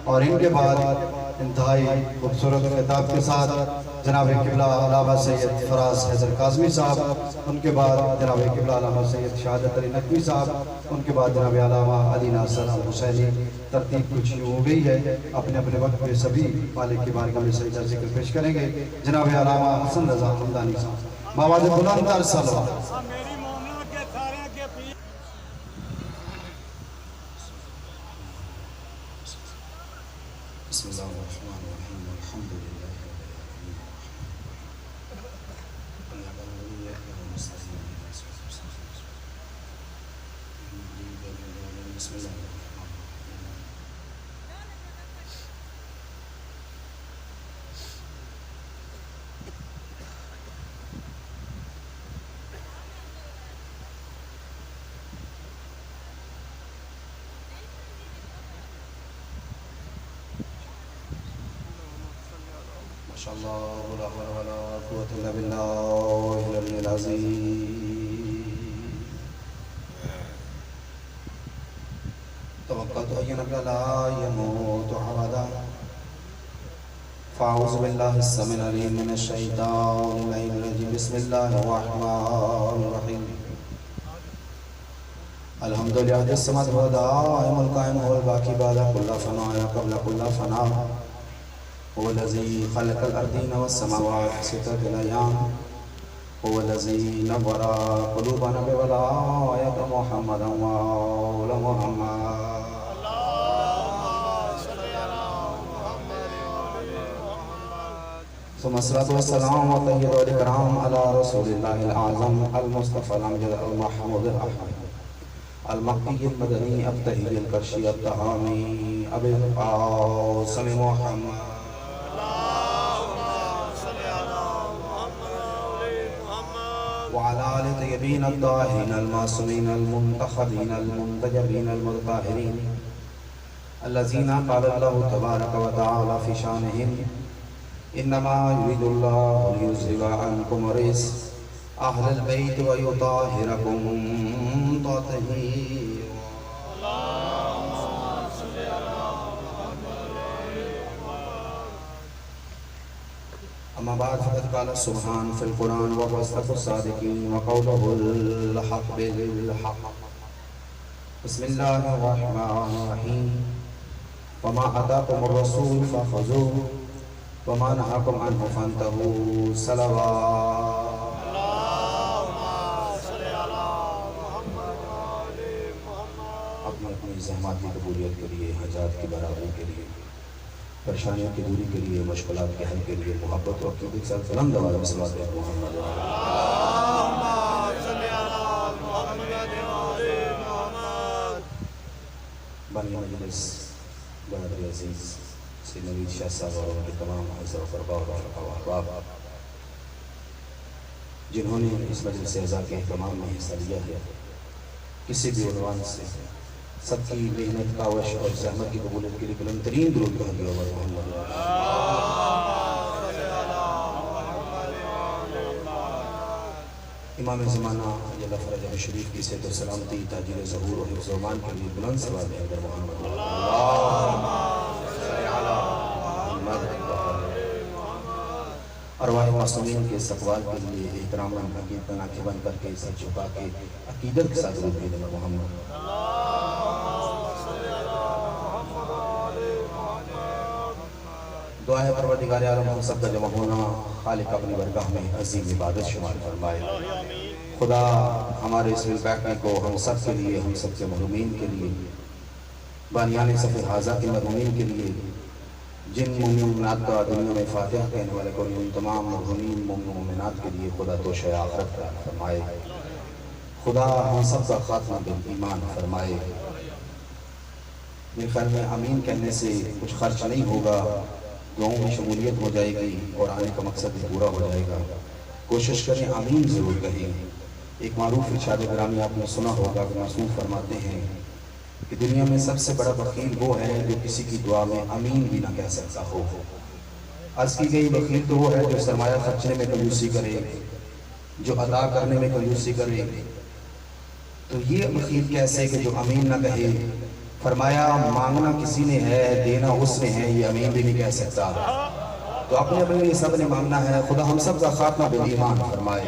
اور ان کے بعد انتہائی خوبصورت خطاب کے ساتھ جناب قبلہ علامہ سید فراز حیدر کاظمی صاحب، ان کے بعد جناب قبلہ علامہ سید شہادت علی نقوی صاحب، ان کے بعد جناب علامہ علی ناصر حسینی۔ ترتیب کچھ یوں ہو گئی ہے، اپنے اپنے وقت پہ سبھی مالک کی بارگاہ میں سجدہ ذکر پیش کریں گے۔ جناب علامہ حسن رضا حمدانی صاحب، باواز بلند تر صلوات۔ بسم اللہ الرحمن الرحیم، الحمد للہ بسم اللہ ماشاءاللہ ولا حول ولا قوة الا باللہ العلی العظیم۔ توکلت علی لا يموت ابدا، فاعوذ باللہ السمیع العلیم من الشیطان اللعین الرجیم، بسم اللہ الرحمن الرحیم۔ الحمد للہ الصمد هو الدائم القائم هو الباقی بعد كل فناء قبل كل فناء، هو الذي خلق الأرضين والسماوات في ستة أيام، هو الذي نور قلوبنا بولاية محمد وآل محمد، ثم الصلاة والسلام والتحية والإكرام على رسول الله الأعظم المصطفى الأمجد المحمود الأحمد المقي المدني الطهي الكرشي الطهامي أبي القاسم محمد وعلى آل طيبين الطاهرين المعصومين المنتخبين المنتجبين المطهرين الذين قال الله تبارك وتعالى في شانهم إنما يريد الله ليذهب عنكم الرجس أهل البيت ويطهركم تطهيرا۔ اما بعد فقد قال سبحان في القرآن وهو أصدق الصادقين وقوله الحق بالحق، بسم الله الرحمن الرحيم، وما أتاكم الرسول فخذوه وما نهاكم عنه فانتهوا صلوات۔ اپنی زحمات کی قبولیت کے لیے، حاجات کی برابری کے لیے، پریشانیوں کی دوری کے لیے، مشکلات کے حل کے لیے، محبت و عقیدے کے ساتھ بلند آواز میں صلوات محمد بانی مجلس برادر عزیز سید نوید شاہ صاحب اور ان کے تمام اعزاء و اقرباء و احباب جنہوں نے اس مجلس اعزاء کے اہتمام میں حصہ لیا ہے، کسی بھی عنوان سے سب کی محنت کاوش اور زحمت کی قبولیت کے لیے بلند ترین درود کہا گیا محمد۔ امام زمانہ جل فرجہ شریف کی صحت و سلامتی، تاجر ظہور و حفظ و امان کے لیے بلند صلوات ہے در محمد۔ ارواح معصومین کے استقبال کے لیے احترام عقیدت آنکھیں بند کر کے سر جھکا کے عقیدت کے ساتھ درود بھیجیں در محمد۔ دعا ہے پروردگار عالم ہم سب کا جمع ہونا خالق اپنی برگاہ میں عظیم عبادت شمار فرمائے۔ خدا ہمارے اس مل بیٹھنے کو ہم سب کے لیے، ہم سب کے محرومین کے لیے، بانیان صف حاضہ کے محرومین کے لیے، جن مومنات کا دنیا میں فاتحہ کہنے والے کو، ان تمام محرومین مومنات کے لیے خدا توشہ آخرت کا فرمائے۔ خدا ہم سب کا خاتمہ بالایمان فرمائے۔ میرے خیال میں آمین کہنے سے کچھ خرچ نہیں ہوگا، دعاؤں میں شمولیت ہو جائے گی اور آنے کا مقصد بھی پورا ہو جائے گا۔ کوشش کریں آمین ضرور کہیں۔ ایک معروف ارشاد گرامی آپ نے سنا ہوگا کہ معصوم فرماتے ہیں کہ دنیا میں سب سے بڑا بخیل وہ ہے جو کسی کی دعا میں آمین بھی نہ کہہ سکتا ہو۔ عرض کی گئی بخیل تو وہ ہے جو سرمایہ خرچنے میں کنجوسی کرے، جو عطا کرنے میں کنجوسی کرے۔ تو یہ بخیل کیسے کہ جو آمین نہ کہے، فرمایا مانگنا کسی نے ہے دینا اس نے ہے، یہ امین بھی نہیں کہہ سکتا۔ تو اپنے اپنے لیے سب نے مانگنا ہے، خدا ہم سب کا خاتمہ بالایمان فرمائے۔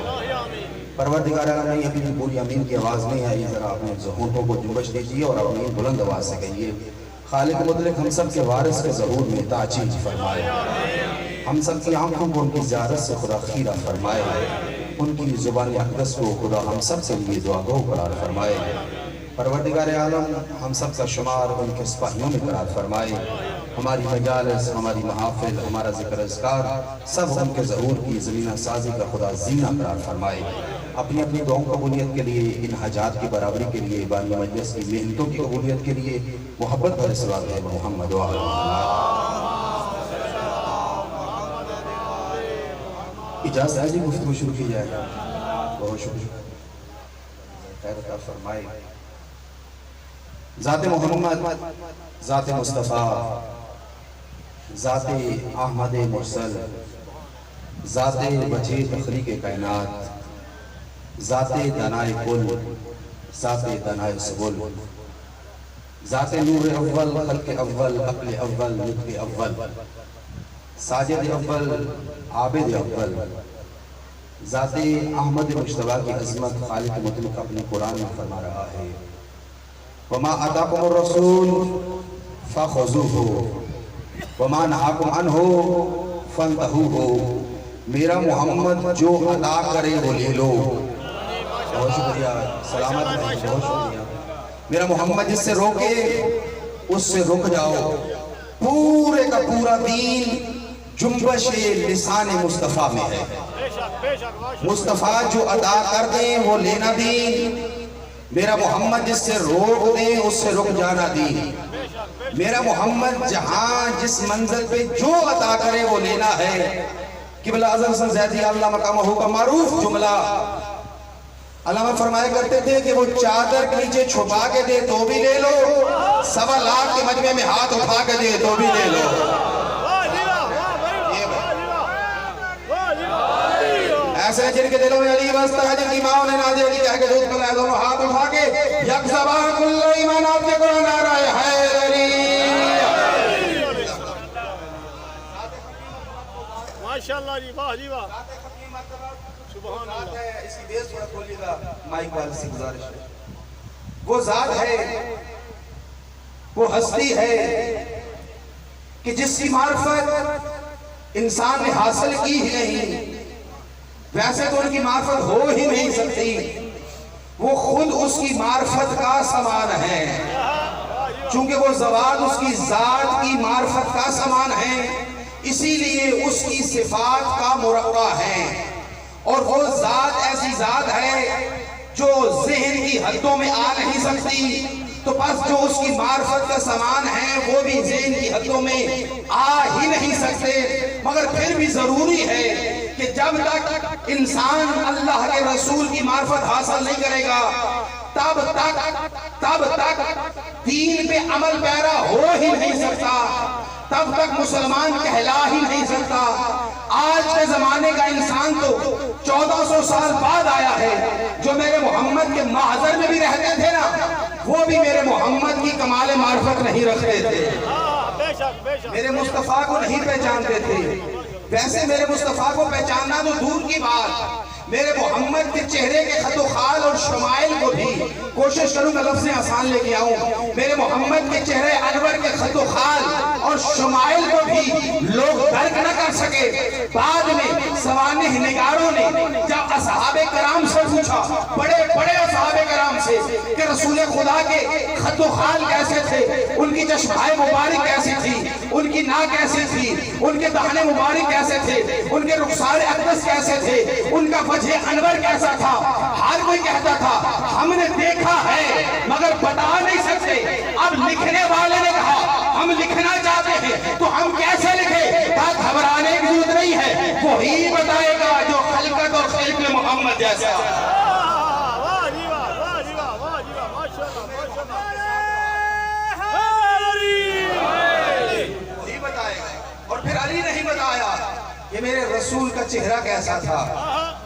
پروردگار عالم نہیں ابھی پوری امین کی آواز نہیں آئی، ذرا اپنے ہونٹوں کو جنبش دیجیے اور امین بلند آواز سے کہیے۔ خالق مطلق ہم سب کے وارث کے ظہور میں تاچیز فرمائے، ہم سب کی آنکھوں کو ان کی زیارت سے خدا خیرہ فرمائے، ان کی زبان اقدس کو خدا ہم سب سے لیے دعا گو قرار فرمائے۔ پروردگار عالم ہم سب کا شمار ان کے سپاہیوں میں قرار فرمائے، ہماری مجالس، ہماری محافل، ہمارا ذکر اذکار سب ان کے ظہور کی زمینہ سازی کا خدا زینہ قرار فرمائے۔ اپنی اپنی دعاؤں قبولیت کے لیے، ان حاجات کی برابری کے لیے، بانی مجلس کی محنتوں کی قبولیت کے لیے محبت بھرے صلوات ہے محمد و آلہ محمد۔ اجازت ہے جی گفتگو شروع کی جائے گا۔ بہت شکریہ، خیر عطا فرمائے۔ ذات محمد، ذات مصطفیٰ، ذات احمد مرسل، ذات بچے تخلیق کائنات، ذات دانائے کل، ذات دانائے سبل، ذات نور اول، خلق اول، عقل اول، نطق اول، ساجد اول، عابد اول، ذات احمد مجتبیٰ کی عظمت خالق مطلق اپنے قرآن میں فرما رہا ہے۔ وَمَا آتَاكُمُ الرَّسُولُ فَخُذُوهُ وَمَا نَهَاكُمْ عَنْهُ فَانْتَهُوهُ، میرا محمد جو عطا کرے وہ لے لو۔ بہت شکریہ، سلامت رہیں، بہت شکریہ۔ میرا محمد جس سے روکے اس سے رک جاؤ۔ پورے کا پورا دین جنبش لسان مصطفیٰ میں ہے۔ مصطفیٰ جو عطا کر دیں وہ لینا دین، میرا محمد جس سے روک دیں اس سے رک جانا دین۔ میرا محمد جہاں جس منزل پہ جو عطا کرے وہ لینا ہے۔ قبلہ اعظم حسن زیدی اللہ مقامہ کا معروف جملہ علامہ فرمایا کرتے تھے کہ وہ چادر کے نیچے چھپا کے دے تو بھی لے لو، 1.25 لاکھ کے مجمع میں ہاتھ اٹھا کے دے تو بھی لے لو۔ ایسے جن کے دلوں میں علی واسطہ ہے، جن کی ماں نے نازے علی کہہ کے دودھ پلائے، دونوں ہاتھ اٹھا کے یک زبان کل ایمان آپ کے قرآن آ رہا ہے حیدری۔ ماشاءاللہ جی، واہ جی واہ، سبحان اللہ۔ اس کی بیس تھوڑا کھولیے گا مائک والے سے گزارش ہے۔ وہ ذات ہے، وہ ہستی ہے کہ جس کی معرفت انسان نے حاصل کی ہی نہیں، ویسے تو ان کی معرفت ہو ہی نہیں سکتی، وہ خود اس کی معرفت کا سامان ہے، چونکہ وہ ذوات اس کی ذات کی معرفت کا سامان ہے، اسی لیے اس کی صفات کا مرقع ہے، اور وہ ذات ایسی ذات ہے جو ذہن کی حدوں میں آ نہیں سکتی، تو بس جو اس کی معرفت کا سامان ہے وہ بھی ذہن کی حدوں میں آ ہی نہیں سکتے، مگر پھر بھی ضروری ہے کہ جب تک انسان اللہ کے رسول کی معرفت حاصل نہیں کرے گا تب تک دین پہ عمل پیرا ہو ہی نہیں سکتا، تب تک مسلمان کہلا ہی نہیں سکتا۔ آج کے زمانے کا انسان تو 1400 سال بعد آیا ہے، جو میرے محمد کے محضر میں بھی رہتے تھے نا، وہ بھی میرے محمد کی کمال معرفت نہیں رکھتے تھے، میرے مصطفیٰ کو نہیں پہچانتے تھے۔ ویسے میرے مصطفیٰ کو پہچاننا تو دور کی بات، میرے محمد کے چہرے کے خط و خال اور شمائل کو بھی کوشش کروں گا لفظیں آسان لے کے آؤں، میرے محمد کے چہرے انور کے خط و خال اور شمائل کو بھی لوگ درک نہ کر سکے۔ بعد میں سوانح نگاروں نے جب اصحاب کرام سے پوچھا، بڑے بڑے اصحاب کرام سے، کہ رسول خدا کے خط و خال کیسے تھے، ان کی چشمائے مبارک کیسی تھی، ان کی ناک کیسی تھی، ان کے دہنے مبارک کیسے تھے، ان کے رخسار اقدس کیسے تھے، ان کا وجہ انور کیسا تھا، ہر کوئی کہتا تھا ہم نے دیکھا ہے مگر بتا نہیں سکتے۔ اب لکھنے والے نے کہا ہم لکھنا چاہتے ہیں تو ہم کیسے لکھیں، بات گھبرانے کی ضرورت نہیں ہے، وہی بتائے گا جو خلقت اور خلق محمد جیسا۔ واہ جی واہ، واہ جی واہ، واہ جی واہ، ماشاءاللہ ماشاءاللہ، وہی بتائے گا۔ اور پھر علی نہیں بتایا کہ میرے رسول کا چہرہ کیسا تھا،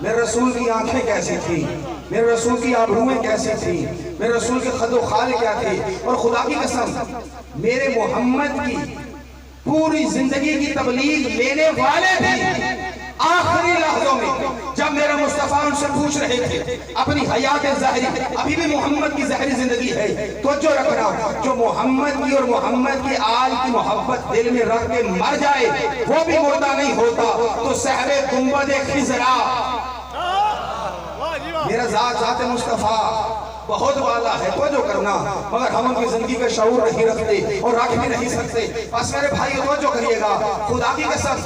میرے رسول کی آنکھیں کیسی تھی، میرے رسول کی آبروئیں کیسی تھی، میرے رسول کے خد و خال کیا تھے، اور خدا کی قسم میرے محمد کی پوری زندگی کی تبلیغ لینے والے بھی آخری لحظوں میں جب میرا مصطفیٰ ان سے پوچھ رہے تھے اپنی حیات ظاہری، ابھی بھی محمد کی ظاہری زندگی ہے، توجہ رکھنا، جو محمد کی اور محمد کی آل کی محبت دل میں رکھ کے مر جائے وہ بھی مردہ نہیں ہوتا، تو صحب گنبد خضرا میرا ذات مصطفیٰ بہت والا ہے، توجہ کرنا، مگر ہم ان کی زندگی کا شعور نہیں رکھتے اور رکھ بھی نہیں سکتے۔ بس میرے بھائی توجہ کریے گا، خدا کی قسم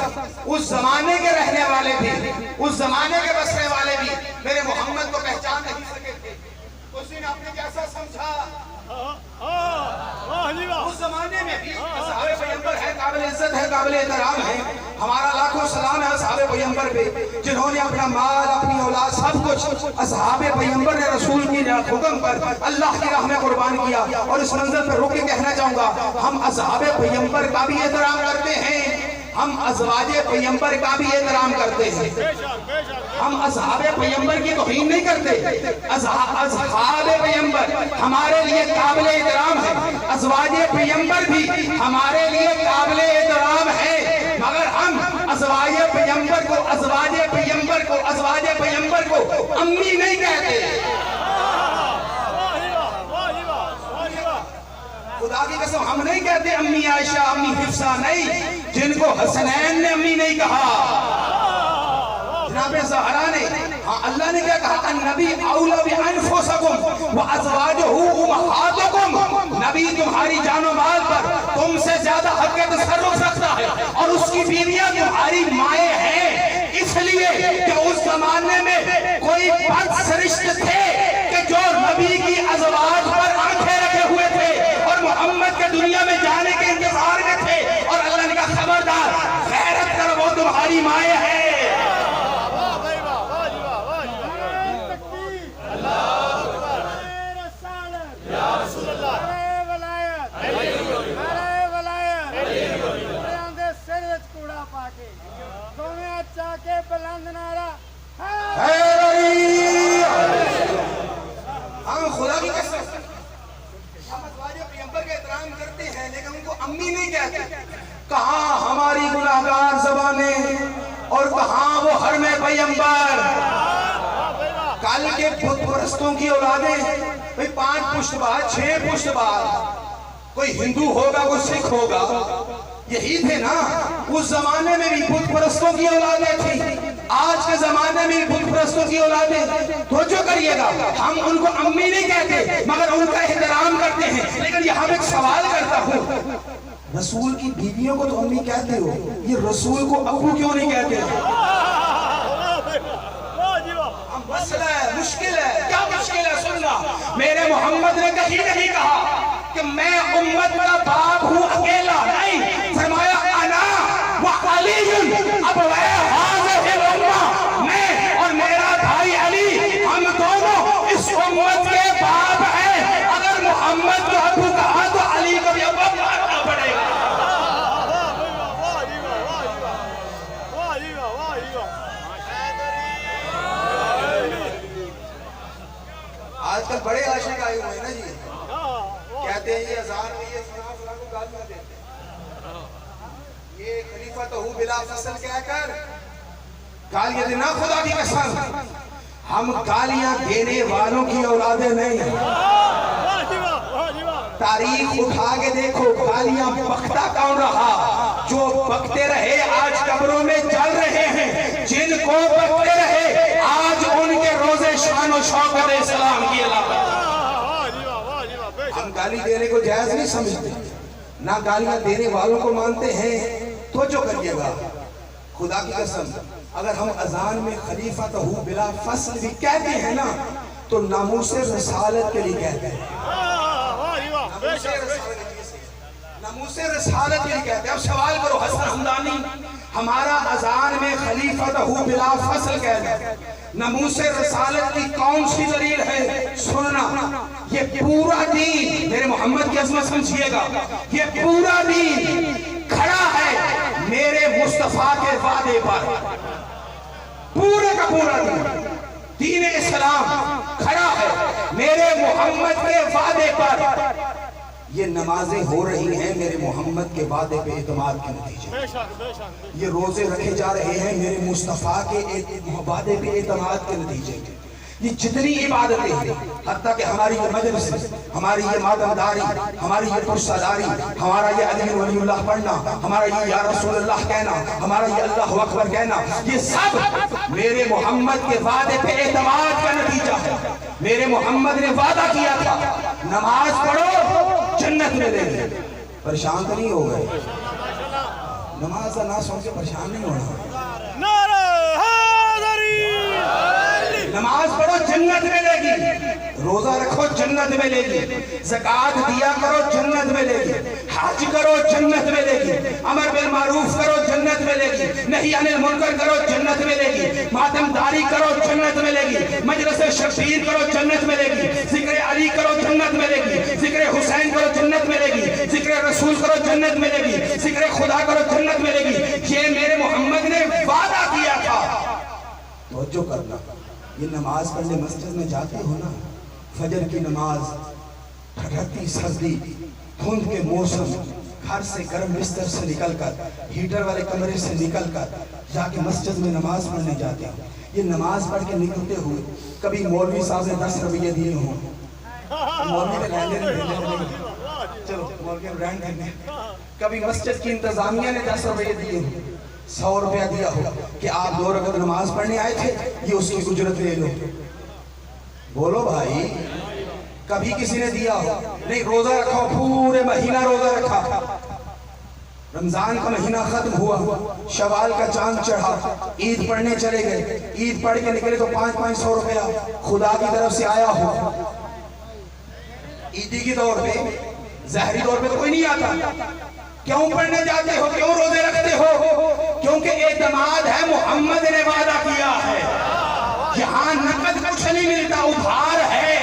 اس زمانے کے رہنے والے بھی، اس زمانے کے بسنے والے بھی میرے محمد کو پہچان نہیں سکے تھے۔ اسی نے اپنے کیسا سمجھا، اس زمانے میں بھی اصحاب پیغمبر ہے، قابل عزت ہے، قابل احترام ہے، ہمارا لاکھوں سلام ہے اصحاب پیغمبر پہ، جنہوں نے اپنا مال، اپنی اولاد، سب کچھ اصحاب پیغمبر نے رسول کی حکم پر اللہ کی راہ میں قربان کیا۔ اور اس منظر پر روک کے کہنا چاہوں گا، ہم اصحاب پیغمبر کا بھی احترام کرتے ہیں، ہم ازواج پیغمبر کا بھی احترام کرتے ہیں، ہم اصحاب پیغمبر کی توہین نہیں کرتے، اصحاب پیغمبر ہمارے لیے قابل احترام ہے، ازواج پیغمبر بھی ہمارے لیے قابل احترام ہے، مگر ہم ازواج پیغمبر کو امی نہیں کہتے۔ خدا کی قسم ہم نہیں کہتے امی عائشہ، امی حفصہ، نہیں، جن کو حسنین نے امی نہیں کہا، جناب زہرا نے، ہاں اللہ نے کیا کہا، النبی اولا بانفسکم وازواجہ امہاتکم، نبی تمہاری جان و مال پر تم سے زیادہ حق تصرف رکھتا ہے، اور اس کی بیویاں تمہاری مائیں ہیں، اس لیے کہ اس زمانے میں کوئی بد سرشت تھے کہ جو نبی کی ازواج پر آنکھیں رکھے ہوئے تھے اور محمد کے دنیا میں جانے کے انتظار میں تھے، اور اللہ نے کہا خبردار غیرت کرو، وہ تمہاری مائیں ہیں۔ ہم خدا کی قسم ہم ازواج پیغمبر کا احترام کرتے ہیں لیکن ان کو امی نہیں کہتے۔ کہاں ہماری گناہگار زبانیں اور کہاں وہ حرم پیغمبر۔ کل کے بت پرستوں کی اولادیں 5 پشت بعد 6 پشت بعد، کوئی ہندو ہوگا کوئی سکھ ہوگا، یہی تھے نا۔ اس زمانے میں بھی بت پرستوں کی اولادیں تھیں، آج کے زمانے میں بت پرستوں کی اولادیں۔ توجہ کریے گا، ہم ان کو امی نہیں کہتے مگر ان کا احترام کرتے ہیں۔ لیکن یہاں میں ایک سوال کرتا ہوں، رسول کی بیویوں کو تو امی کہتے ہو، یہ رسول کو ابو کیوں نہیں کہتے؟ مسئلہ ہے، مشکل ہے، کیا مشکل ہے؟ سننا، میرے محمد نے کہیں نہیں کہا کہ میں امت کا باپ ہوں اکیلا، نہیں، فرمایا انا وعلی ابوے ہذہ الامہ، میں اور میرا بھائی علی ہم دونوں اس امت کے باپ ہیں۔ اگر محمد کو ابو کہا تو علی کو بھی ابو کہنا پڑے گا۔ آج کل بڑے عاشق آئے ہوئے ہیں نا جی، کہتے ہیں یہ اذان میں یہ فلاں کو گالیاں دیتے ہیں، یہ خلیفہ تو ہوں بلا فصل کہہ کر گالیاں دینا۔ خدا کی قسم ہم گالیاں دینے والوں کی اولادیں نہیں ہیں۔ تاریخ اٹھا کے دیکھو، گالیاں بکتا کون رہا؟ جو بکتے رہے آج قبروں میں جل رہے ہیں، جن کو بکتے رہے آج ان کے روزے شان و شوکت اسلام کی علامت۔ ہم گالی دینے کو جائز نہیں سمجھتے، نہ گالیاں دینے والوں کو مانتے ہیں۔ توجہ کریے گا، خدا کی قسم اگر ہم اذان میں خلیفۃ بلا فصل بھی کہتے ہیں نا تو ناموس رسالت کے لیے کہتے ہیں، ناموس رسالت کے لیے کہتے ہیں۔ اب سوال کرو حسن حمدانی، ہمارا اذان میں خلیفۃ بلا فصل کہتے ہیں، ناموس رسالت کی کون سی دلیل ہے؟ سننا، یہ پورا دین، میرے محمد کی عظمت سمجھیے گا، یہ پورا دین کھڑا ہے میرے مصطفیٰ کے وعدے پر۔ پورے کا پورا دین اسلام کھڑا ہے میرے محمد کے وعدے پر یہ نمازیں ہو رہی ہیں میرے محمد کے وعدے پہ اعتماد کے نتیجے، بے شک بے شک، یہ روزے رکھے جا رہے ہیں میرے مصطفیٰ کے وعدے پہ اعتماد کے نتیجے، یہ جتنی عبادتیں ہیں، حتیٰ کہ ہماری یہ مجلس، ہماری یہ ماتمداری، ہماری یہ پرساداری، ہمارا یہ علی ولی اللہ پڑھنا، ہمارا یہ یا رسول اللہ کہنا، ہمارا یہ اللہ اکبر کہنا، یہ سب میرے محمد کے وعدے پہ اعتماد کا نتیجہ ہے۔ میرے محمد نے وعدہ کیا تھا نماز پڑھو جنت میں لے گے، پریشان تو نہیں ہو گئے؟ نماز نہ سن کے پریشان نہیں ہونا، نعرہ حیدری، نماز پڑھو جنت میں لے گی، روزہ رکھو جنت میں لے گی، زکوٰۃ دیا کرو جنت میں لے گی، حج کرو جنت میں لے گی، امر بالمعروف کرو جنت میں لے گی، نہی عن المنکر کرو جنت میں لے گی، ماتم داری کرو جنت میں لے گی، مجلس شبیر کرو جنت میں لے گی، ذکر علی کرو جنت میں لے گی، ذکر حسین کرو جنت میں لے گی، ذکر رسول کرو جنت میں لے گی، ذکر خدا کرو جنت میں لے گی۔ یہ میرے محمد نے وعدہ کیا تھا۔ توجہ کرنا، یہ نماز پڑھنے مسجد میں جاتے ہو نا، فجر کی نماز، ٹھنڈی سردی، دھند کے موسم، گھر سے گرم بستر سے نکل کر، ہیٹر والے کمرے سے نکل کر جا کے مسجد میں نماز پڑھنے جاتے ہو۔ یہ نماز پڑھ کے نکلتے ہوئے کبھی مولوی صاحب نے 10 روپیے دیے ہوں، مولوی نے لین دین، چلو مولوی نے رینٹ دینے، کبھی مسجد کی انتظامیہ نے 10 روپیے دیے ہوں، 100 روپیہ دیا ہو کہ آپ 2 رکعت نماز پڑھنے آئے تھے، یہ اس کی اجرت لے لو۔ بولو بھائی، کبھی کسی نے دیا ہو؟ نہیں، روزہ رکھو، پورے مہینہ روزہ رکھا، رمضان کا مہینہ ختم ہوا، شوال کا چاند چڑھا، عید پڑھنے چلے گئے، عید پڑھ کے نکلے تو 500 روپیہ خدا کی طرف سے آیا ہو۔ عیدی کی طور پہ، ظاہری طور پہ تو کوئی نہیں آتا، کیوں پڑھنے جاتے ہو، کیوں روزے رکھتے ہو؟ کیونکہ اعتماد ہے، محمد نے وعدہ کیا ہے، یہاں نقد کچھ نہیں ملتا، ادھار ہے،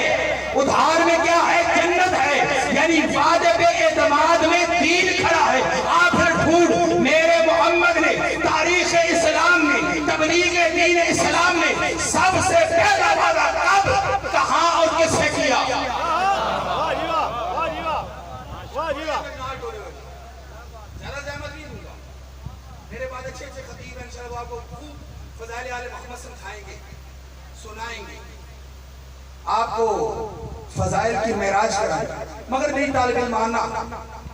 ادھار میں کیا ہے؟ جنت ہے، یعنی وعدے پہ اعتماد میں دین کھڑا ہے۔ آخر ڈھونڈ، میرے محمد نے تاریخ اسلام میں، تبلیغ دین اسلام میں سب سے پہلا وعدہ کب، کہاں اور کس سے کیا؟ واہ جی واہ، واہ جی واہ، واہ جی واہ، زیادہ زحمت نہیں دوں گا، میرے بعد اچھے خطیب ہیں، انشاءاللہ آپ کو خوب فضائل آل محمد سمجھائیں گے، سنائیں گے، آپ کو فضائل کی معراج کرائیں گے، مگر نہیں طالب علم ماننا،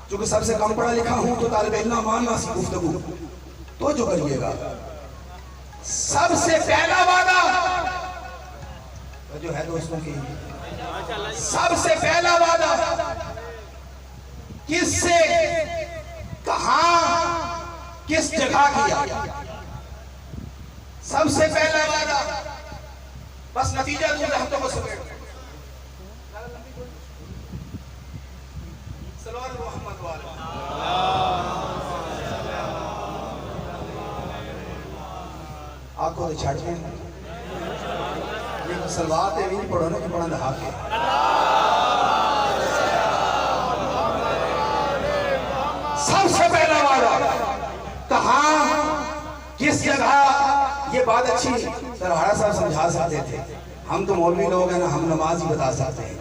چونکہ سب سے کم پڑھا لکھا ہوں تو طالب علم ماننا سی گفتگو تو جو کریے گا۔ سب سے پہلا وعدہ جو ہے دوستوں کی، سب سے پہلا وعدہ کس سے، کہاں، کس جگہ کیا؟ سب سے پہلا وعدہ، بس نتیجہ دوں گا، ہم تو بس سمیٹ صلوات محمد والے آپ کو تو چھاڑ کے لیکن صلوات ہے نہیں پڑھو نا کہ پڑھا دہا کے۔ سب سے پہلا وعدہ کہاں، کس جگہ؟ یہ بات اچھی ترہاڑا صاحب سمجھا سکتے تھے، ہم تو مولوی لوگ ہیں نا، ہم نماز ہی بتا سکتے ہیں،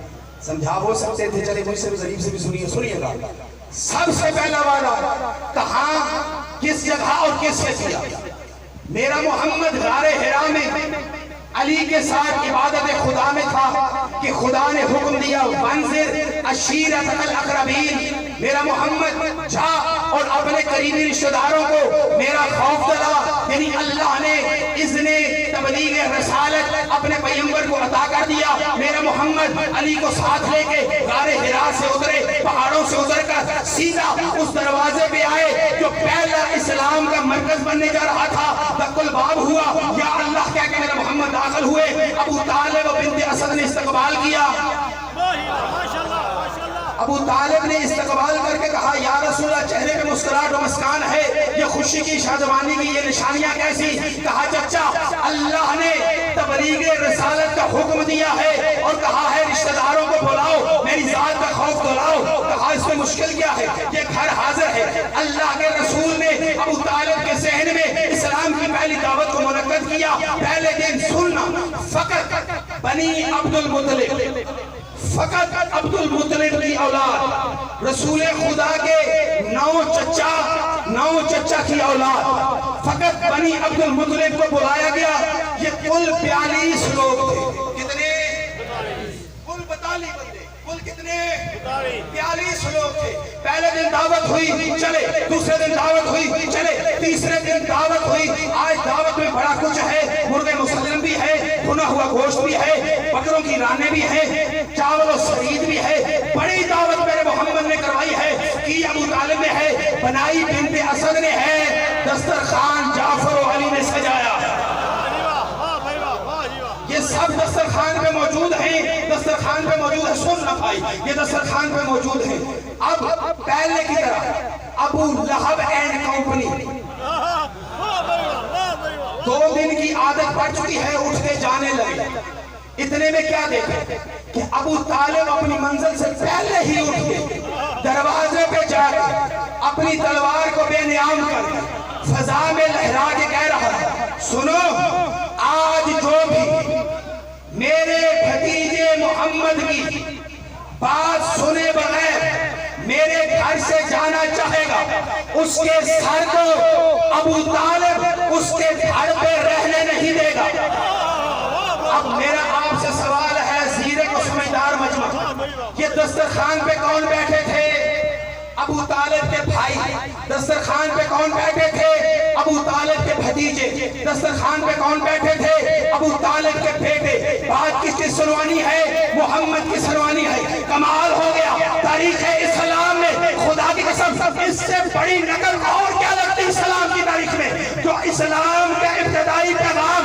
سمجھا وہ سکتے تھے، چلے مجھ سے بھی ضریب سے بھی سنیے گا۔ سب سے پہلا وعدہ کہاں، کس جگہ اور کس سے کیا؟ میرا محمد غار حرا میں علی کے ساتھ عبادت خدا میں تھا کہ خدا نے حکم دیا وانذر عشیرتک الاقربین، میرا محمد جا اور اپنے قریبی رشتہ داروں کو میرا خوف دلا، یعنی اللہ نے اذن تبلیغ رسالت اپنے پیغمبر کو عطا کر دیا۔ میرا محمد علی کو ساتھ لے کے غار حرا سے اترے، پہاڑوں سے اتر کر سیدھا اس دروازے پہ آئے جو پہلا اسلام کا مرکز بننے جا رہا تھا۔ دق الباب ہوا، یا اللہ کہہ کے میرا محمد داخل ہوئے، ابو طالب و بنت اسد نے استقبال کیا، ابو طالب نے استقبال کر کے کہا یا رسول اللہ، چہرے پہ مسکراہٹ و مسکان ہے، یہ خوشی کی شادمانی کی یہ نشانیاں کیسی؟ کہا چچا، اللہ نے تبلیغ رسالت کا حکم دیا ہے اور کہا ہے رشتہ داروں کو بلاؤ، میری ذات کا خوف دلاؤ۔ کہا اس میں مشکل کیا ہے، یہ گھر حاضر ہے۔ اللہ کے رسول نے ابو طالب کے ذہن میں اسلام کی پہلی دعوت کو منعقد کیا۔ پہلے دن سننا فقط بنی عبد المطلب فقط عبد المطلب کی اولاد، رسول خدا کے 9 چچا کی اولاد، فقط بنی عبد المطلب کو بلایا گیا۔ یہ کل 42 لوگ تھے۔ کتنے؟ کل 42 بندے، کل کتنے؟ 42 لوگ تھے۔ پہلے دن دعوت ہوئی، چلے، دوسرے دن دعوت ہوئی، چلے، تیسرے دن دعوت ہوئی۔ آج دعوت میں بڑا کچھ ہے، مرغ مسلم بھی ہے، بھنا ہوا گوشت بھی ہے، بکروں کی رانیں بھی ہیں، چاول و سرید بھی ہے۔ بڑی دعوت میرے محمد نے کروائی ہے، کی ابو طالب نے ہے، بنائی بنت اسد نے ہے، دسترخوان جعفر و علی نے سجایا۔ یہ سب دسترخوان پہ موجود ہیں، دسترخوان پہ موجود ہے، سن نہ پائی، یہ دسترخوان پہ موجود ہیں۔ اب پہلے کی طرح ابو لہب اینڈ کمپنی 2 دن کی عادت پڑ چکی ہے، اٹھ کے جانے لگے۔ اتنے میں کیا دیکھے کہ ابو طالب اپنی منزل سے پہلے ہی اٹھ کے دروازے پہ جا کے اپنی تلوار کو بے نیام کر کے فضا میں لہرا کے کہہ رہا ہے، سنو، آج جو بھی میرے بھتیجے محمد کی بات سنے بغیر میرے گھر سے جانا چاہے گا، اس کے سر کو ابو طالب اس کے گھر پہ رہنے نہیں دے گا۔ اب میرا آپ سے سوال ہے، زیرے کو سمجھدار مجمع، یہ دسترخوان پہ کون بیٹھے تھے؟ ابو طالب کے بھائی۔ دسترخوان پہ کون بیٹھے تھے؟ ابو طالب کے بھتیجے۔ دسترخوان پہ کون بیٹھے تھے؟ ابو طالب کے بیٹے۔ بات کس کی سنوانی ہے؟ محمد کی سنوانی ہے۔ کمال ہو گیا، تاریخ اسلام میں خدا کی قسم اس سے بڑی نقل اور کیا لگتی اسلام کی تاریخ میں؟ جو اسلام کا ابتدائی پیغام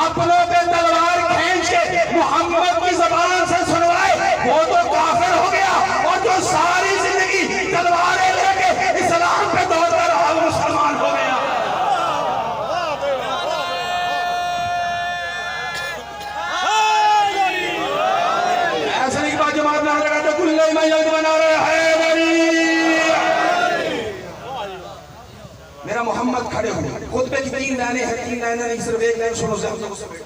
اپنوں پہ تلوار کھینچ کے محمد کی زبان سے سنوائے، وہ تو کافر ہو گیا، اور جو ساری زندگی تلواریں لے کے اسلام پہ دوڑتا رہا وہ مسلمان ہو گیا۔ ایسا نہیں کہ بات جماعت نہ لگا تو کل میں جلد بنا رہے ہیں۔ میرا محمد کھڑے ہوئے، خطبے کی 3 لائنیں ہیں، 3 لائنیں نہیں، صرف 1 لائن سنو سے ہم لوگوں سے بیٹھ۔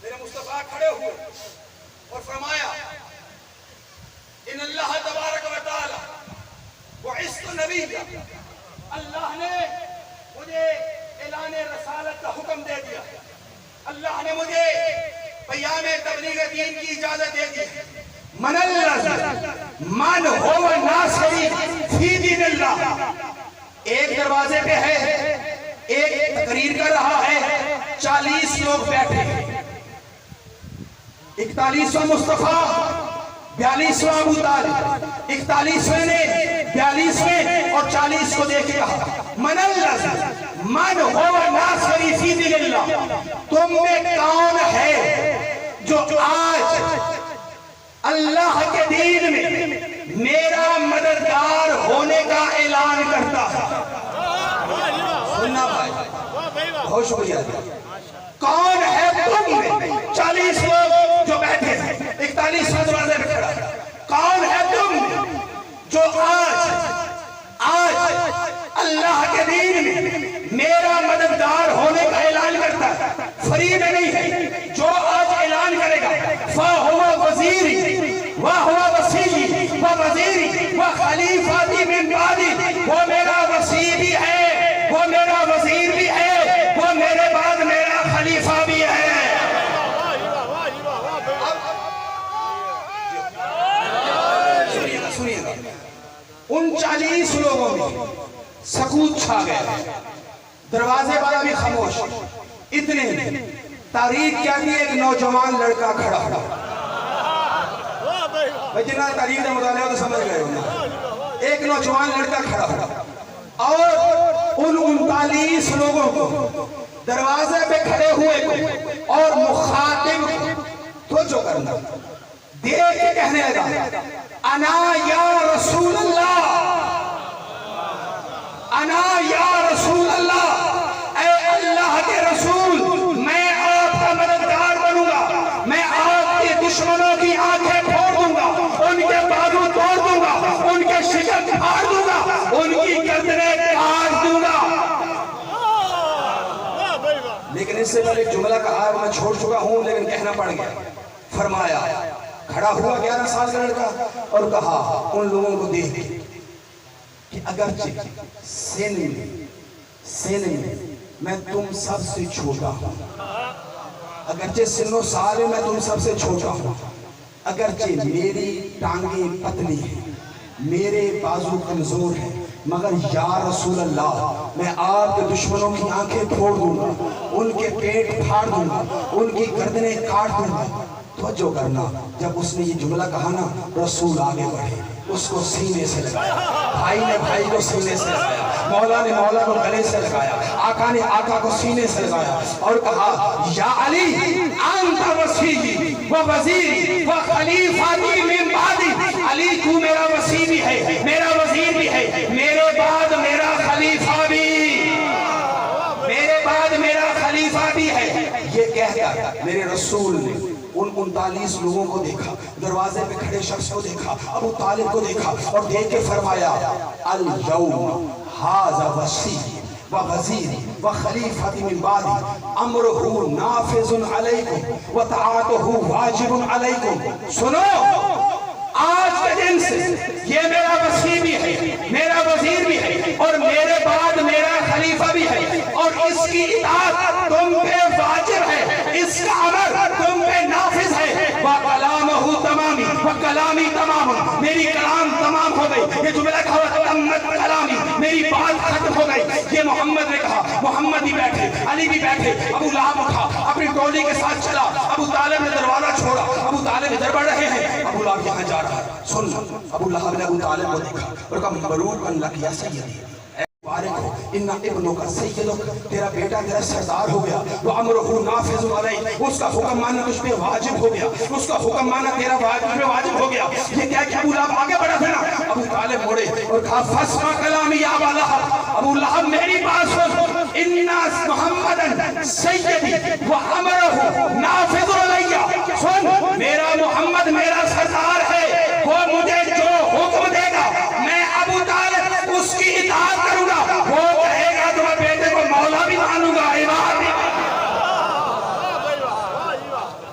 میرے مصطفیٰ کھڑے ہوئے اور فرمایا، ان اللہ تبارک و تعالی وعصت نبی، اللہ نے مجھے اعلان رسالت کا حکم دے دیا، اللہ نے مجھے پیام تبلیغ دین کی اجازت دے دی۔ من هو ناصری فی دین اللہ۔ ایک دروازے پہ ہے، ایک تقریر کر رہا ہے، 40 لوگ بیٹھے، 41واں مصطفیٰ، 42واں ابو طالب، 41ویں نے 42ویں اور 40 کو دیکھ کہا، من هو ناصری فی دین اللہ، تم میں کون ہے جو آج اللہ کے دین میں میرا مددگار ہونے کا اعلان کرتا ہے؟ سننا بھائی، بہت شکریہ۔ کون ہے تم میں؟ 40 لوگ جو بیٹھے ہیں، 41واں دروازے پہ کھڑا، کون ہے تم میں جو آج اللہ کے دین میں میرا مددگار ہونے کا اعلان کرتا ہے؟ فریب نہیں ہے، جو آج اعلان کرے گا فَهُوَ وَزِيرِ وَهُوَ وَسِيِّي وَوَزِيرِ وَخَلِيفَتِي مِن بَعْدِي، وہ میرا وسیع بھی ہے، وہ میرا وزیر بھی ہے، وہ میرے بعد میرا خلیفہ بھی ہے۔ سنیے گا، ان 40 لوگوں میں سکوت چھا گیا، دروازے والا بھی خاموش۔ اتنے تاریخ کیا تھی؟ ایک نوجوان لڑکا کھڑا ہوا، جنہاں تاریخ کا مطالعہ تو سمجھ گئے ہوں، ایک نوجوان لڑکا کھڑا ہوا، اور ان 39 لوگوں کو دروازے پہ کھڑے ہوئے کو اور مخاطب تو جو کرنا دیکھ کے کہنے لگا، انا یا رسول اللہ، انا یا رسول اللہ، اے اللہ کے رسول، میں آپ کا مددگار بنوں گا، میں آپ کے دشمنوں کی آنکھیں پھوڑ دوں گا، ان کے بازو توڑ دوں گا، ان کے شکم پھاڑ دوں گا، ان کی گردنیں کاٹ دوں گا۔ لیکن اس سے پہلے ایک جملہ کا آگ میں چھوڑ چکا ہوں، لیکن کہنا پڑ گیا۔ فرمایا، کھڑا ہوا 11 سال کا لڑکا اور کہا ان لوگوں کو دیکھ کہ اگرچہ سن میں تم سب سے چھوٹا ہوں، اگرچہ سن و سال میں تم سب سے چھوٹا ہوں، اگرچہ میری ٹانگیں پتلی ہیں، میرے بازو کمزور ہیں، مگر یا رسول اللہ میں آپ کے دشمنوں کی آنکھیں پھوڑ دوں گا، ان کے پیٹ پھاڑ دوں گا، ان کی گردنیں کاٹ دوں گا۔ توجہ کرنا، جب اس نے یہ جملہ کہا نا، رسول آگے بڑھے، اس کو سینے سے لگایا، بھائی نے بھائی کو سینے سے لگایا، مولا نے مولا کو گلے سے لگایا، آقا نے آقا کو سینے سے لگایا اور کہا یا علی انت وسیعی و وزیری و خلیفاتی من بعدی، علی تو میرا وسیع بھی ہے، میرا وزیر بھی ہے، میرے بعد میرا خلیفہ بھی، میرے بعد میرا خلیفہ بھی ہے۔ یہ کہہ کر میرے رسول نے ان 39 لوگوں کو دیکھا، دروازے پہ کھڑے شخص کو دیکھا، ابو طالب کو دیکھا اور دیکھ کے فرمایا الیوم ھذا وصی و وزیری و خلیفتی من بعدی امرہ نافذ علیکم و طاعتہ واجب علیکم۔ سنو، آج کے دن سے یہ میرا وصی بھی ہے، میرا وزیر بھی ہے اور میرے بعد میرا خلیفہ بھی ہے، اور اس کی اطاعت تم پہ واجب ہے، اس کا امر تم پہ نافذ ہے۔ وَكَلَامُهُ تَمَامِ وَكَلَامِ تَمَامٌ، میری کلام تمام ہو گئی، یہ جملہ کہا تمت کلامی، میری بات ختم ہو گئی۔ یہ محمد نے کہا، محمد بھی بیٹھے، علی بھی بیٹھے، ابو لہب اٹھا، اپنی ٹولی کے ساتھ چلا، ابو طالب نے دروازہ چھوڑا، ابو طالب ادھر بڑھ رہے ہیں، ابو لہب یہاں جا رہا ہے۔ سن، ابو لہب نے ابو طالب کو دیکھا اور کہا مبروک لک یا سیدی، مبارک ہو، ان ابنک سیدک، تیرا بیٹا تیرا سردار ہو گیا، وہ امرہ نافذ علیک، اس کا حکم ماننا تجھ پہ واجب ہو گیا، اس کا حکم ماننا تیرا واجب ہو گیا۔ یہ کیا کہ ابو لہب آگے بڑھا تھا نا، ابو طالب موڑے اور کہا فاسمع کلامی یا ابا لہب، ابو لہب میری بات سن، ان محمدن سیدی و امرہ نافذ علیہ، سن، میرا محمد میرا سردار ہے، وہ مجھے جو حکم دے گا میں ابو طالب اس کی اطاعت کروں گا، وہ کہے گا تو میں بیٹے کو مولا بھی مانوں گا، امام بھی۔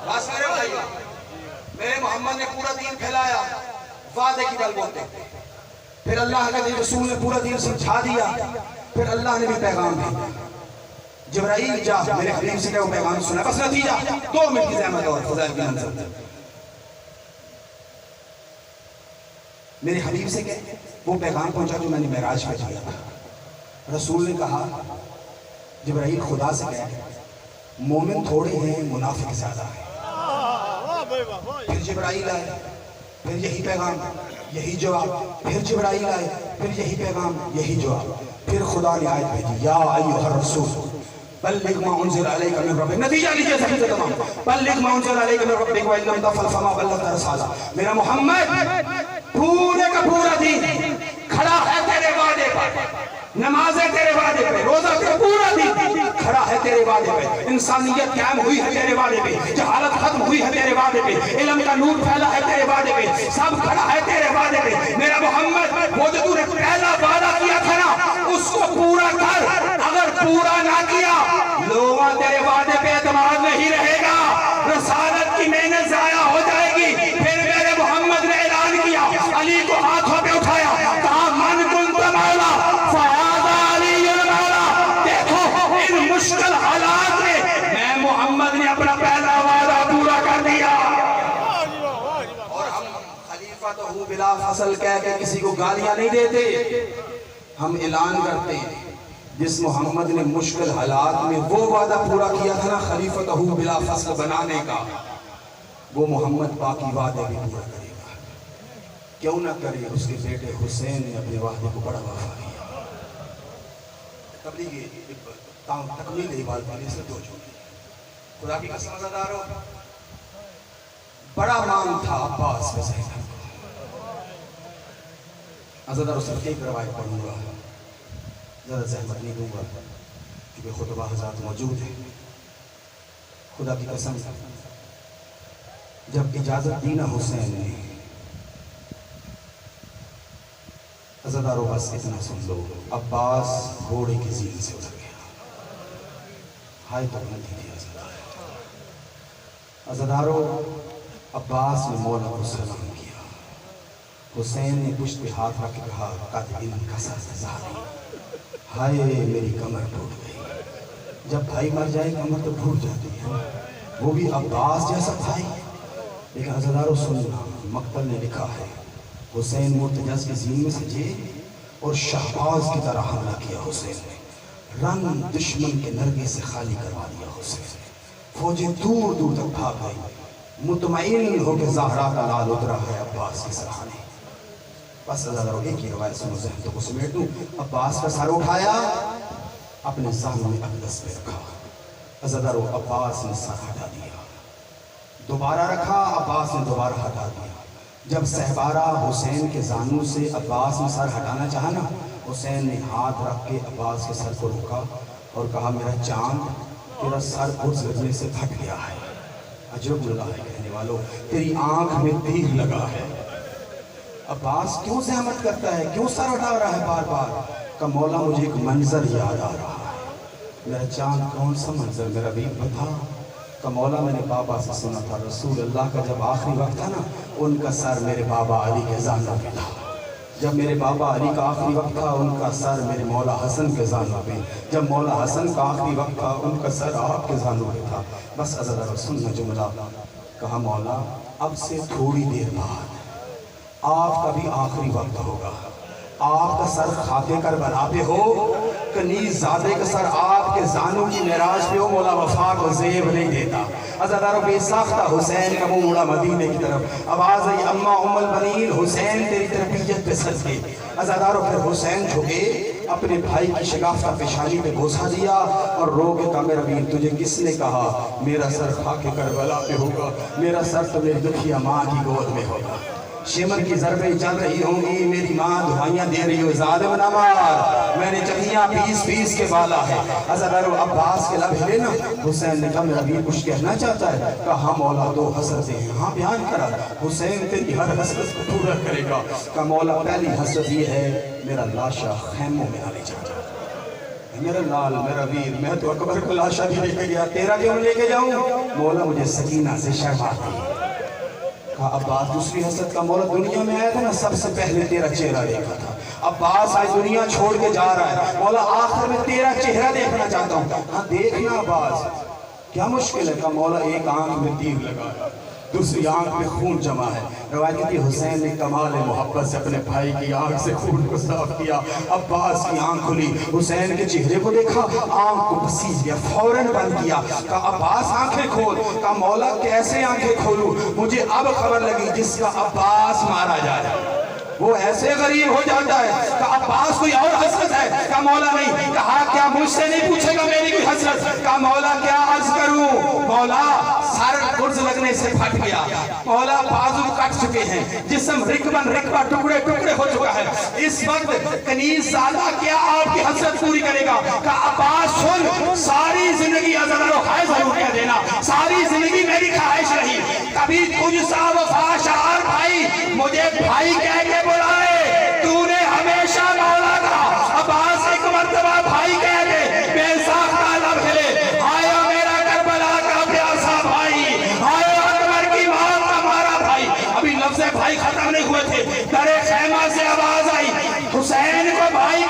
بس میرے بھائی، میرے محمد نے پورا دین پھیلایا وعدے کی بل بوتے، پھر اللہ کے رسول نے پورا دین سمجھا دیا، پھر اللہ نے بھی پیغام دیا، جبرائیل جا میرے حبیب سے کہ وہ پیغام سنا، بس نتیجہ 2 منٹ کی زحمت اور فضائل کی منظر، میرے حبیب سے کہ وہ پیغام پہنچا جو میں نے معراج پہ دیا تھا۔ رسول نے کہا جبرائیل خدا سے کہ مومن تھوڑے ہیں منافق زیادہ ہیں۔ پھر جبرائیل آئے، پھر یہی پیغام، یہی جواب، پھر جبرائیل آئے، پھر یہی پیغام، یہی جواب، پھر خدا نے آیت بھیجی یا ایھا الرسول بلغ ما انزل علیک من ربک، نتیجہ لیجیے سبھی سے تمام، بلغ ما انزل علیک من ربک وان لم تفعل فما بلغت رسالہ۔ میرا محمد پورے کا پورا دین کھڑا ہے تیرے وعدے پر، نمازیں تیرے وعدے پہ، روزہ تیرا پورا دین کھڑا ہے تیرے وعدے پہ، انسانیت قائم ہوئی ہے تیرے وعدے پہ، جہالت ختم ہوئی ہے تیرے وعدے پہ، علم کا نور پھیلا ہے تیرے وعدے پہ، سب کھڑا ہے تیرے وعدے پہ۔ میرا محمد وہ جو تو نے پہلا وعدہ کیا تھا نا اس کو پورا کر، اگر پورا نہ کیا لوگوں تیرے وعدے پہ اعتماد نہیں رہے گا، رسالت کی محنت ضائع ہو جائے گی۔ پھر میرے محمد نے اعلان کیا، علی کو ہاتھوں پہ اٹھایا، کہا من کنت مولا فہذا علی المولا۔ دیکھو ان مشکل حالات میں محمد نے اپنا پہلا وعدہ پورا کر دیا، اور ہم خلیفۃ بلا فصل کہہ کے کسی کو گالیاں نہیں دیتے، ہم اعلان کرتے ہیں جس محمد نے مشکل حالات میں وہ وعدہ پورا کیا تھا نا خلیفۃ بلا فصل بنانے کا، وہ محمد باقی وعدے بھی پورا کرے گا۔ کیوں نہ کرے، اس کے بیٹے حسین نے اپنے وعدے کو بڑا وفا کیا۔ تبلیغ تکمیل عبادت کے لیے سے دو جملے، خدا کی قسم عزادارو، بڑا مان تھا عباس و زینب کو۔ عزادارو صرف ایک روایت پڑھوں گا، زیادہ زحمت نہیں دوں گا کیونکہ خطبہ حضرات موجود ہیں۔ خدا کی قسم جب اجازت دی نا حسین نے، عزادارو بس اتنا سن لو، عباس گھوڑے کی زین سے اتر گیا، ہائے تو بندی تھی عزادارو۔ عباس نے مولا کو سلام کیا. حسین نے پشت پہ ہاتھ رکھ کے کہا قد انکسر ظہری، ہائے میری کمر ٹوٹ گئی. جب بھائی مر جائے کمر تو ٹوٹ جاتی ہے، وہ بھی عباس جیسا بھائی. لیکن عزیزارو سننا، مقتل نے لکھا ہے حسین مرتجز کے زین میں سجے اور شہباز کی طرح حملہ کیا. حسین نے رن دشمن کے نرگے سے خالی کروا دیا. حسین نے فوجیں دور دور تک بھاگ گئی. مطمئن ہو کہ زہرا کا لال اترا ہے عباس کے سرحانے. بس عزیزارو ایک ہی روایت سنو، ذہن تو کو سمیٹ دوں. عباس کا سر اٹھایا، اپنے زانوں میں اقدس پہ رکھا. عزیزارو عباس نے سر ہٹا دیا، دوبارہ رکھا، عباس نے دوبارہ ہٹا دیا. جب سہبارہ حسین کے زانوں سے عباس نے سر ہٹانا چاہا نا، حسین نے ہاتھ رکھ کے عباس کے سر کو روکا اور کہا میرا چاند، تیرا سر بھرز لگنے سے پھٹ گیا ہے. عجب اللہ ہے کہنے والوں، تیری آنکھ میں تیر لگا ہے. عباس کیوں زحمت کرتا ہے، کیوں سر ہٹا رہا ہے بار بار؟ کہ مولا مجھے ایک منظر یاد آ رہا ہے. میرا چاند کون سا منظر میرا بھی بتا؟ کہ مولا میں نے بابا سے سنا تھا رسول اللہ کا جب آخری وقت تھا نا، ان کا سر میرے بابا علی کے زانوں پہ تھا. جب میرے بابا علی کا آخری وقت تھا، ان کا سر میرے مولا حسن کے زانوں پہ. جب مولا حسن کا آخری وقت تھا، ان کا سر آپ کے زانوں پہ تھا. بس عزیزارو سننا جملہ. کہا مولا اب سے تھوڑی دیر بعد آپ کا بھی آخری وقت ہوگا. آپ کا سر خاک کربلا پہ ہو، کنیز زادے کا سر آپ کے زانوں کی معراج پہ ہو. مولا وفا کو زیب نہیں دیتا. عزیزارو بے ساختہ حسین کا منہ مڑا مدینے کی طرف. آواز آئی اماں ام البنین، حسین تیری تربیت پہ سجدے. عزیزارو پھر حسین جھکے، اپنے بھائی کی شگافتہ پیشانی پہ بوسہ دیا اور رو کے کہا میرا ویر تجھے کس نے کہا میرا سر خاک کربلا پہ ہوگا؟ میرا سر تو میری دکھیا ماں کی گود میں ہوگا. شمر کی ضربیں چل رہی ہوں گی، میری ماں دعائیاں دے رہی ہو ظالم نہ مار، میں نے جگیاں پیس پیس کے بالا ہے. عزیزارو عباس کے لب ہلے نا. حسین نے کہا میرا ویر کچھ کہنا چاہتا ہے؟ کہا ہاں مولا دو حسرتیں ہیں. ہاں بیان کرا. حسین تیری ہر حسرت کو پورا کرے گا. کہا مولا پہلی حسرت یہ ہے میرا لاشا خیموں میں نہ لے جاتا. میرا لال میرا ویر، میں تو اکبر کو لاشا بھی لے کے گیا، تیرا کیوں لے کے جاؤں؟ مولا مجھے سکینہ سے شرم آتی. کہا عباس دوسری حسرت کا مولا دنیا میں آیا تھا نا، سب سے پہلے تیرا چہرہ دیکھا تھا. عباس آج دنیا چھوڑ کے جا رہا ہے، مولا آخر میں تیرا چہرہ دیکھنا چاہتا ہوں. ہاں دیکھنا عباس، کیا مشکل ہے؟ کہا مولا ایک آنکھ میں تیر لگا ہے، دوسری آنکھ میں خون جمع ہے. روایت کہتی حسین نے کمال محبت سے اپنے بھائی کی آنکھ سے خون کو صاف کیا. عباس کی آنکھ کھلی، حسین کے چہرے کو دیکھا، آنکھ کو بسیج گیا، فوراً بند کیا. کہا عباس آنکھیں کھول. کہا مولا کیسے آنکھیں کھولوں؟ مجھے اب خبر لگی جس کا عباس مارا جائے وہ ایسے غریب ہو جاتا ہے. کہا عباس کوئی اور حسرت ہے؟ کہا مولا نہیں. کہا کیا مجھ سے نہیں پوچھے گا میری کوئی حسرت؟ کہا مولا کیا عرض کروں؟ مولا سر گرز لگنے سے پھٹ گیا، مولا بازو کٹ چکے ہیں، جسم رکبن رکبہ ٹکڑے ٹکڑے ہو چکا ہے. اس وقت کنیز زادہ کیا آپ کی حسرت پوری کرے گا؟ کہا عباس سن، ساری زندگی عزیزارو خواہش ضرور کہہ دینا، ساری زندگی میری خواہش رہی کبھی تجھ سا وفا شعار بھائی مجھے بھائی کہہ کے بلائے. تو نے ہمیشہ مولا کا عباس ایک مرتبہ بھائی کہہ کے بے ساختہ لب ہلے. آیا میرا کربلا کا پیاسا بھائی، آیا اکبر کی موت کا مارا بھائی. ابھی لفظ بھائی ختم نہیں ہوئے تھے، درے خیمہ سے آواز آئی حسین کو بھائی